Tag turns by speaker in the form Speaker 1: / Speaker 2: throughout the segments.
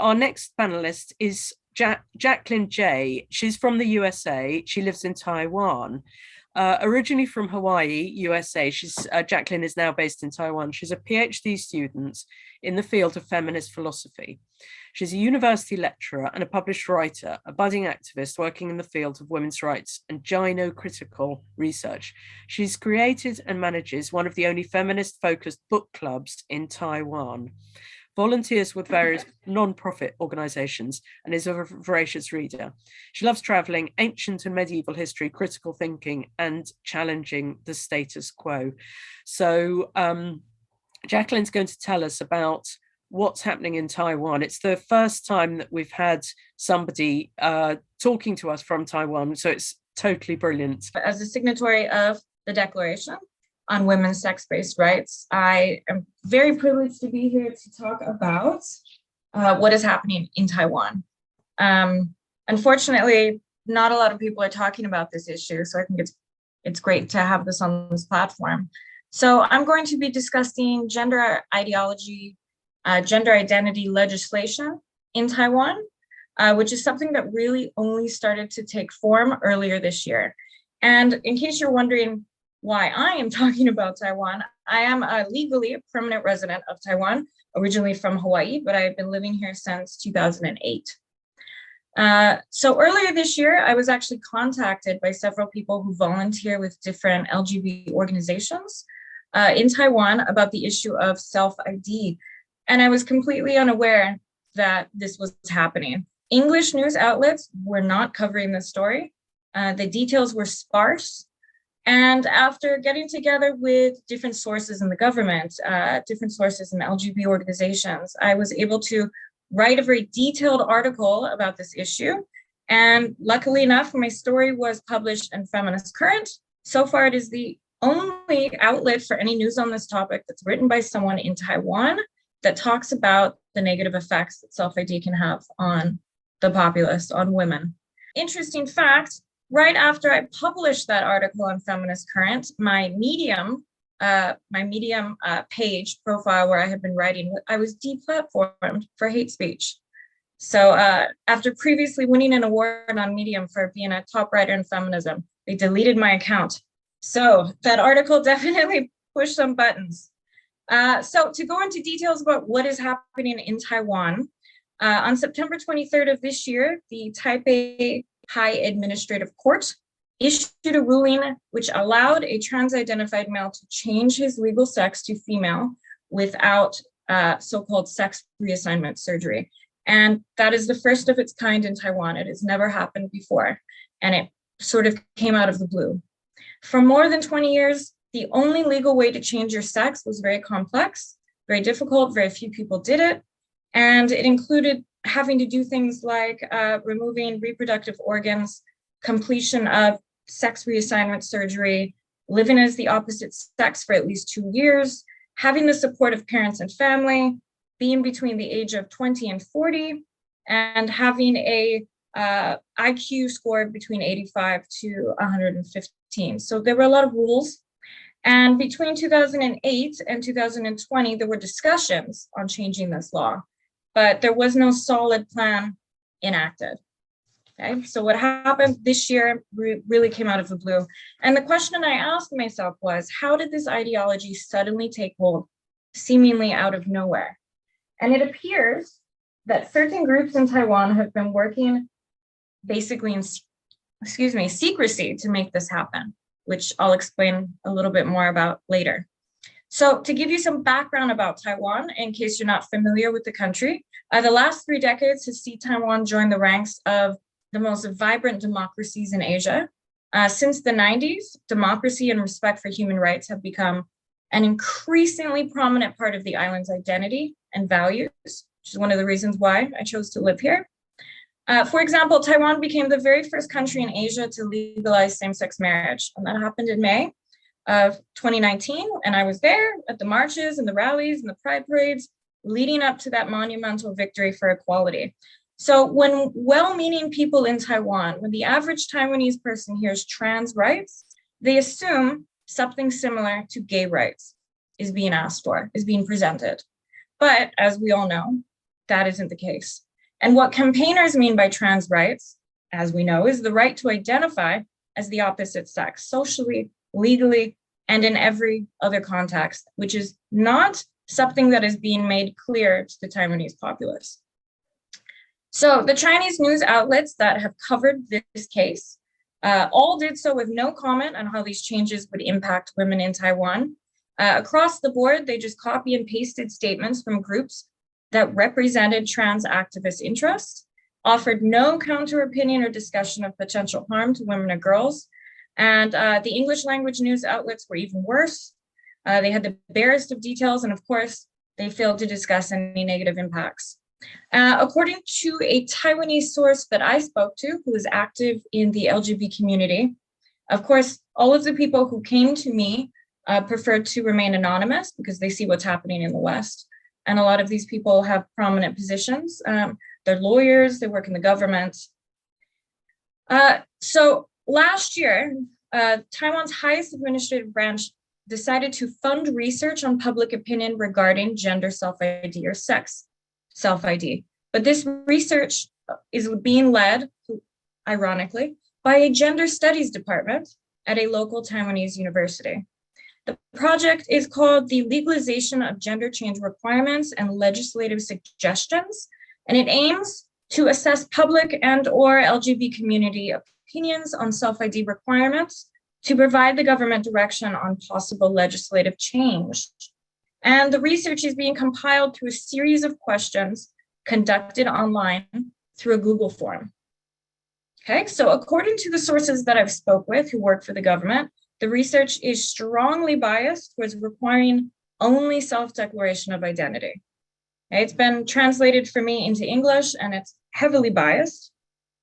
Speaker 1: our next panelist is Jaclynn J. She's from the USA. She lives in Taiwan. Originally from Hawaii, USA, Jaclynn is now based in Taiwan. She's a PhD student in the field of feminist philosophy. She's a university lecturer and a published writer, a budding activist working in the field of women's rights and gynocritical research. She's created and manages one of the only feminist-focused book clubs in Taiwan, volunteers with various non-profit organizations, and is a voracious reader. She loves traveling, ancient and medieval history, critical thinking, and challenging the status quo. So Jaclynn's going to tell us about what's happening in Taiwan. It's the first time that we've had somebody talking to us from Taiwan, so it's totally brilliant.
Speaker 2: As a signatory of the Declaration on Women's Sex-Based Rights, I am very privileged to be here to talk about what is happening in Taiwan. Unfortunately, not a lot of people are talking about this issue, so I think it's great to have this on this platform. So I'm going to be discussing gender ideology, gender identity legislation in Taiwan, which is something that really only started to take form earlier this year. And in case you're wondering why I am talking about Taiwan, I am legally a permanent resident of Taiwan, originally from Hawaii, but I've been living here since 2008. So earlier this year, I was actually contacted by several people who volunteer with different LGBT organizations in Taiwan about the issue of self-ID. And I was completely unaware that this was happening. English news outlets were not covering this story. The details were sparse. And after getting together with different sources in the government, different sources in LGBT organizations, I was able to write a very detailed article about this issue. And luckily enough, my story was published in Feminist Current. So far, it is the only outlet for any news on this topic that's written by someone in Taiwan that talks about the negative effects that self-ID can have on the populace, on women. Interesting fact, right after I published that article on Feminist Current, my Medium page profile where I had been writing, I was deplatformed for hate speech. So after previously winning an award on Medium for being a top writer in feminism, they deleted my account. So that article definitely pushed some buttons. So to go into details about what is happening in Taiwan, on September 23rd of this year, the Taipei High Administrative Court issued a ruling which allowed a trans-identified male to change his legal sex to female without so-called sex reassignment surgery. And that is the first of its kind in Taiwan. It has never happened before, and it sort of came out of the blue. For more than 20 years, the only legal way to change your sex was very complex, very difficult, very few people did it. And it included having to do things like removing reproductive organs, completion of sex reassignment surgery, living as the opposite sex for at least 2 years, having the support of parents and family, being between the age of 20 and 40, and having a IQ score between 85 to 115. So there were a lot of rules. And between 2008 and 2020, there were discussions on changing this law, but there was no solid plan enacted. Okay, so what happened this year really came out of the blue. And the question I asked myself was, how did this ideology suddenly take hold, seemingly out of nowhere? And it appears that certain groups in Taiwan have been working basically in, secrecy to make this happen, which I'll explain a little bit more about later. So to give you some background about Taiwan, in case you're not familiar with the country, the last 3 decades has seen Taiwan join the ranks of the most vibrant democracies in Asia. Since the 90s, democracy and respect for human rights have become an increasingly prominent part of the island's identity and values, which is one of the reasons why I chose to live here. For example, Taiwan became the very first country in Asia to legalize same-sex marriage, and that happened in May of 2019, and I was there at the marches and the rallies and the pride parades leading up to that monumental victory for equality. So when well-meaning people in Taiwan, when the average Taiwanese person hears trans rights, they assume something similar to gay rights is being asked for, is being presented. But as we all know, that isn't the case. And what campaigners mean by trans rights, as we know, is the right to identify as the opposite sex, socially, legally, and in every other context, which is not something that is being made clear to the Taiwanese populace. So the Chinese news outlets that have covered this case all did so with no comment on how these changes would impact women in Taiwan. Across the board, they just copy and pasted statements from groups that represented trans activist interests, offered no counter opinion or discussion of potential harm to women or girls. And the English language news outlets were even worse. They had the barest of details, and of course, they failed to discuss any negative impacts. According to a Taiwanese source that I spoke to, who is active in the LGBT community, of course, all of the people who came to me preferred to remain anonymous because they see what's happening in the West. And a lot of these people have prominent positions. They're lawyers, they work in the government. So last year, Taiwan's highest administrative branch decided to fund research on public opinion regarding gender self-ID or sex self-ID. But this research is being led, ironically, by a gender studies department at a local Taiwanese university. The project is called the Legalization of Gender Change Requirements and Legislative Suggestions, and it aims to assess public and/or LGBT community opinions on self-ID requirements to provide the government direction on possible legislative change. And the research is being compiled through a series of questions conducted online through a Google form. Okay, so according to the sources that I've spoke with who work for the government, the research is strongly biased towards requiring only self-declaration of identity. Okay, it's been translated for me into English and it's heavily biased.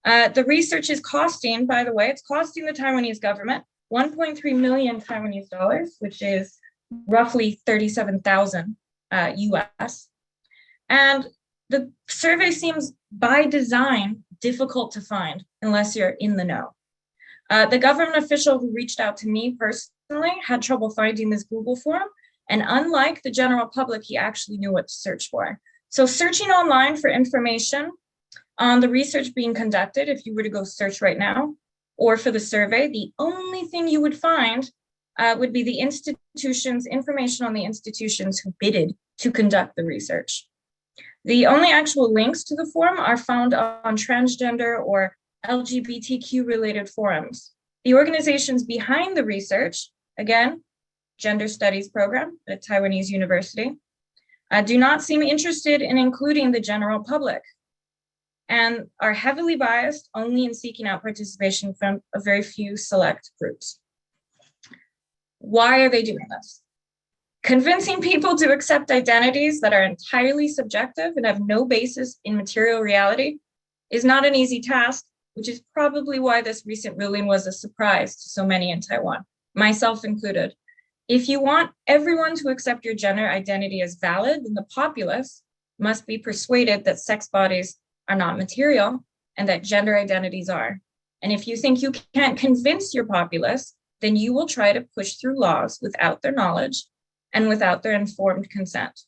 Speaker 2: The research is costing, by the way, it's costing the Taiwanese government 1.3 million Taiwanese dollars, which is roughly 37,000 US. And the survey seems by design difficult to find unless you're in the know. The government official who reached out to me personally had trouble finding this Google form. And unlike the general public, he actually knew what to search for. So searching online for information on the research being conducted, if you were to go search right now, or for the survey, the only thing you would find would be the institutions, information on the institutions who bidded to conduct the research. The only actual links to the form are found on transgender or LGBTQ related forums. The organizations behind the research, again, gender studies program at Taiwanese University, do not seem interested in including the general public and are heavily biased only in seeking out participation from a very few select groups. Why are they doing this? Convincing people to accept identities that are entirely subjective and have no basis in material reality is not an easy task, which is probably why this recent ruling was a surprise to so many in Taiwan, myself included. If you want everyone to accept your gender identity as valid, then the populace must be persuaded that sex bodies are not material and that gender identities are. And if you think you can't convince your populace, then you will try to push through laws without their knowledge and without their informed consent.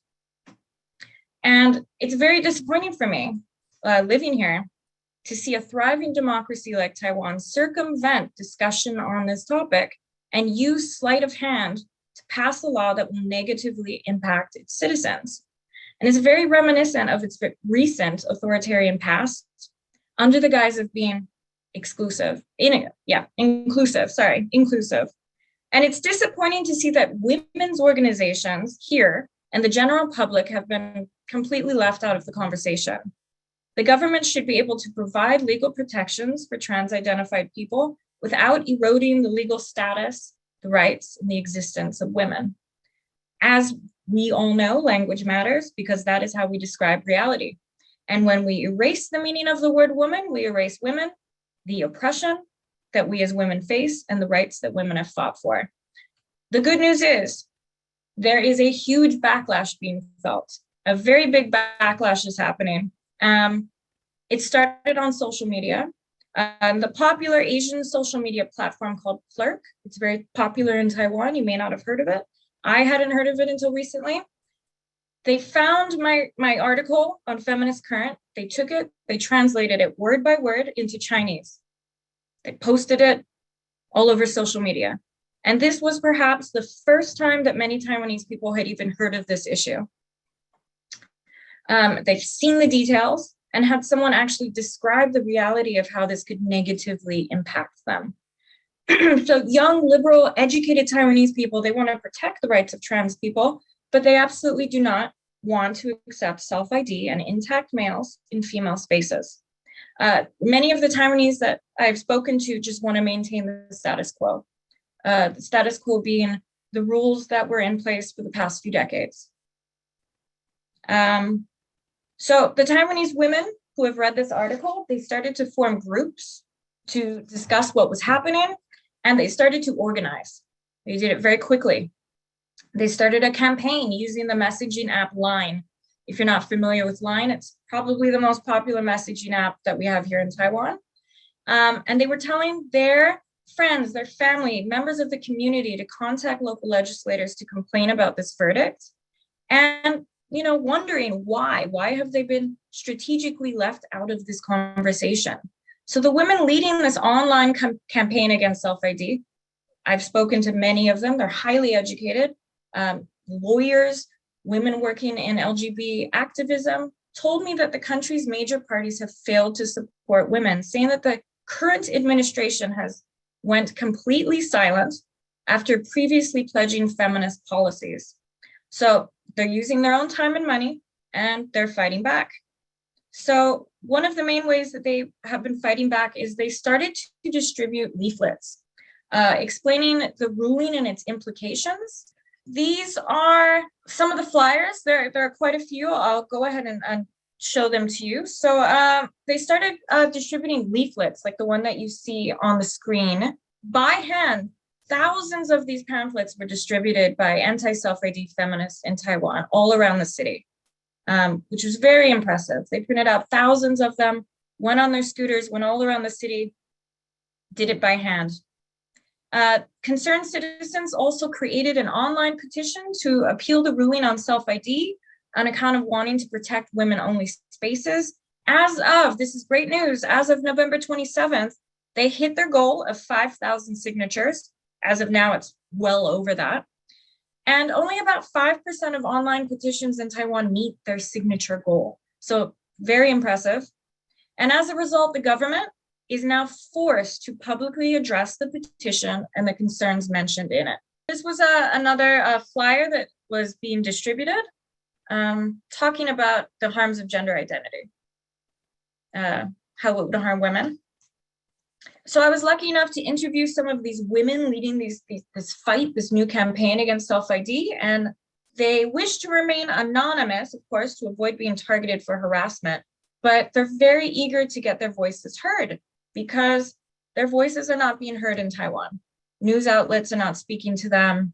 Speaker 2: And it's very disappointing for me living here to see a thriving democracy like Taiwan circumvent discussion on this topic and use sleight of hand to pass a law that will negatively impact its citizens. And it's very reminiscent of its recent authoritarian past under the guise of being inclusive. And it's disappointing to see that women's organizations here and the general public have been completely left out of the conversation. The government should be able to provide legal protections for trans-identified people without eroding the legal status, the rights, and the existence of women. As we all know, language matters because that is how we describe reality. And when we erase the meaning of the word woman, we erase women, the oppression that we as women face, and the rights that women have fought for. The good news is there is a huge backlash being felt. A very big backlash is happening. It started on social media. The popular Asian social media platform called Plurk. It's very popular in Taiwan. You may not have heard of it. I hadn't heard of it until recently. They found my article on Feminist Current. they took it, they translated it word by word into Chinese. They posted it all over social media. And this was perhaps the first time that many Taiwanese people had even heard of this issue. They've seen the details and had someone actually describe the reality of how this could negatively impact them. So young, liberal, educated Taiwanese people, they want to protect the rights of trans people, but they absolutely do not want to accept self-ID and intact males in female spaces. Many of the Taiwanese that I've spoken to just want to maintain the status quo. The status quo being the rules that were in place for the past few decades. So the Taiwanese women who have read this article, they started to form groups to discuss what was happening, and they started to organize. They did it very quickly. They started a campaign using the messaging app Line. If you're not familiar with Line, it's probably the most popular messaging app that we have here in Taiwan. And they were telling their friends, their family, members of the community to contact local legislators to complain about this verdict. And wondering why have they been strategically left out of this conversation? So the women leading this online campaign against self-ID, I've spoken to many of them, they're highly educated, lawyers, women working in LGBT activism, told me that the country's major parties have failed to support women, saying that the current administration has went completely silent after previously pledging feminist policies. So they're using their own time and money, and they're fighting back. So one of the main ways that they have been fighting back is they started to distribute leaflets explaining the ruling and its implications. These are some of the flyers. There are quite a few. I'll go ahead and show them to you. So they started distributing leaflets like the one that you see on the screen by hand. Thousands of these pamphlets were distributed by anti-self-ID feminists in Taiwan all around the city, which was very impressive. They printed out thousands of them, went on their scooters, went all around the city, did it by hand. Concerned citizens also created an online petition to appeal the ruling on self-ID on account of wanting to protect women-only spaces. This is great news, as of November 27th, they hit their goal of 5,000 signatures. As of now, it's well over that. And only about 5% of online petitions in Taiwan meet their signature goal. So very impressive. And as a result, the government is now forced to publicly address the petition and the concerns mentioned in it. This was another flyer that was being distributed, talking about the harms of gender identity, how it would harm women. So I was lucky enough to interview some of these women leading this fight, this new campaign against self-ID, and they wish to remain anonymous, of course, to avoid being targeted for harassment, but they're very eager to get their voices heard because their voices are not being heard in Taiwan. News outlets are not speaking to them.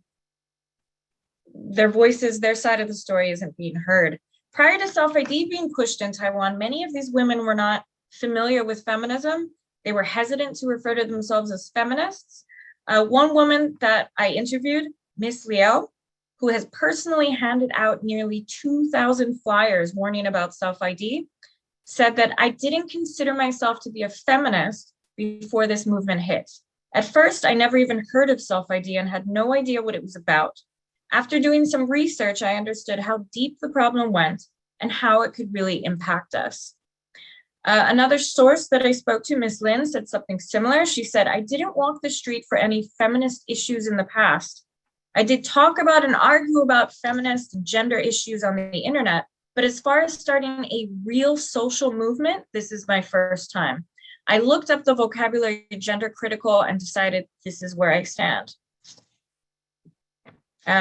Speaker 2: Their voices, their side of the story isn't being heard. Prior to self-ID being pushed in Taiwan, many of these women were not familiar with feminism. They were hesitant to refer to themselves as feminists. One woman that I interviewed, Miss Liao, who has personally handed out nearly 2,000 flyers warning about self-ID, said that I didn't consider myself to be a feminist before this movement hit. At first, I never even heard of self-ID and had no idea what it was about. After doing some research, I understood how deep the problem went and how it could really impact us. Another source that I spoke to, Ms. Lin, said something similar. She said, I didn't walk the street for any feminist issues in the past. I did talk about and argue about feminist and gender issues on the internet, but as far as starting a real social movement, this is my first time. I looked up the vocabulary gender critical and decided this is where I stand.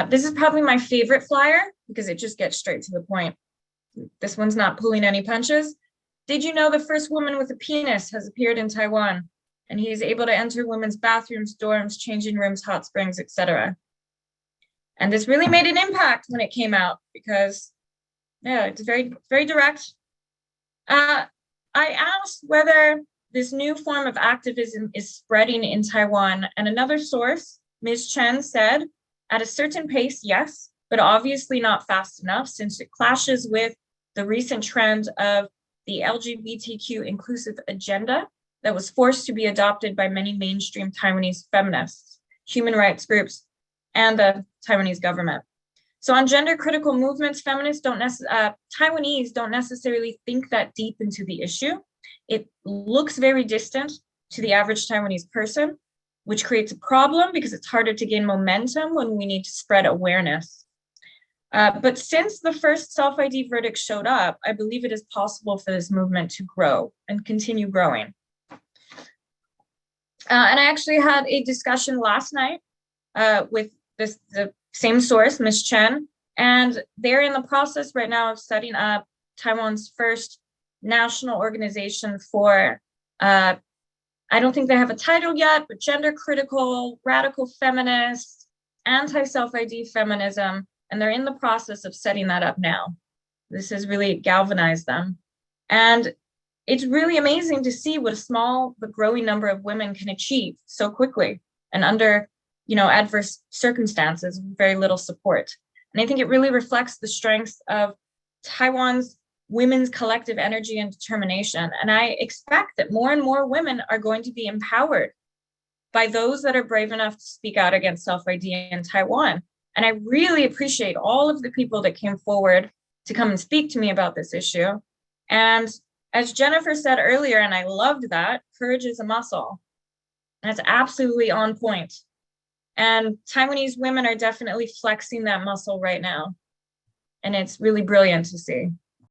Speaker 2: This is probably my favorite flyer because it just gets straight to the point. This one's not pulling any punches. Did you know the first woman with a penis has appeared in Taiwan, and he is able to enter women's bathrooms, dorms, changing rooms, hot springs, etc. And this really made an impact when it came out because, yeah, it's very, very direct. I asked whether this new form of activism is spreading in Taiwan, and another source, Ms. Chen, said, at a certain pace, yes, but obviously not fast enough since it clashes with the recent trend of the LGBTQ inclusive agenda that was forced to be adopted by many mainstream Taiwanese feminists, human rights groups, and the Taiwanese government. So on gender critical movements, Taiwanese don't necessarily think that deep into the issue. It looks very distant to the average Taiwanese person, which creates a problem because it's harder to gain momentum when we need to spread awareness. But since the first self-ID verdict showed up, I believe it is possible for this movement to grow and continue growing. And I actually had a discussion last night with the same source, Ms. Chen, and they're in the process right now of setting up Taiwan's first national organization for, I don't think they have a title yet, but gender critical, radical feminist, anti-self-ID feminism, and they're in the process of setting that up now. This has really galvanized them. And it's really amazing to see what a small but growing number of women can achieve so quickly and under, adverse circumstances, very little support. And I think it really reflects the strength of Taiwan's women's collective energy and determination. And I expect that more and more women are going to be empowered by those that are brave enough to speak out against self-ID in Taiwan. And I really appreciate all of the people that came forward to come and speak to me about this issue. And as Jennifer said earlier, and I loved that, courage is a muscle. That's absolutely on point. And Taiwanese women are definitely flexing that muscle right now. And it's really brilliant to see.